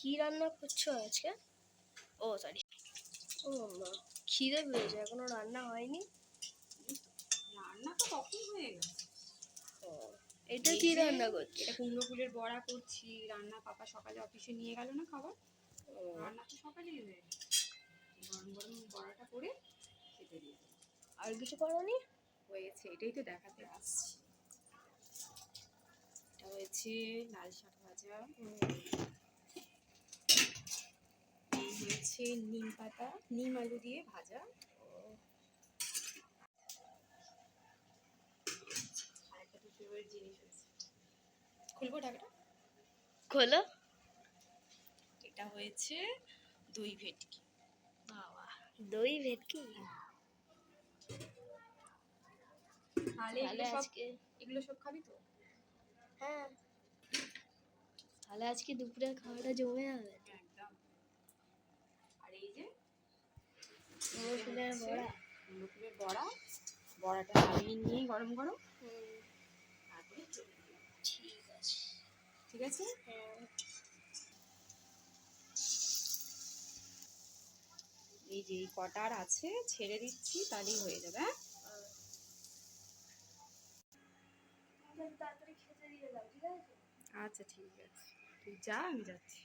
কি রান্না করছো আজকে? ও সরি, ও মা, খিদে পেয়েছে, এখনো রান্না হয়নি। রান্না তো কখন হয়ে গেছে। ও, এটা কি রান্না করছো? এটা কুমড়ো ফুলের বড়া করছি। রান্না পাপা সকালে অফিসে নিয়ে গেল না খাবার, রান্না তো সকালেই হয়ে গেছে। গরম গরম বড়াটা করে খেতে দিয়ে দেবো। আর কিছু করোনি? হয়েছে, এটাই তো দেখাতে আসছি। এটা হয়েছে লাল শাক ভাজা, এই হয়েছে নিম পাতা, নিম আলু দিয়ে ভাজা, আর একটা তো ফেভারিট জিনিস হয়েছে। খুলবো ঢাকাটা? খোলো। এটা হয়েছে দই ভেটকি। বাবা, দই ভেটকি। তাহলে এগুলো সব খাবি তো? হ্যাঁ, তাহলে আজকে দুপুরের খাওয়াটা জমে যাবে। একদম। আর এই যে কুমড়ো ফুলের বড়া। কুমড়ো ফুলের বড়া, বড়াটা নামিয়ে নিয়ে গরম গরম তারপরে ঠিক আছে। ঠিক আছে। হ্যাঁ। এই যে এই কটার আছে ছেড়ে দিচ্ছি, তাহলেই হয়ে যাবে। তাড়াতাড়ি খেতে দিয়ে দাও, ঠিক আছে? আচ্ছা ঠিক আছে, তুই যা, আমি যাচ্ছি।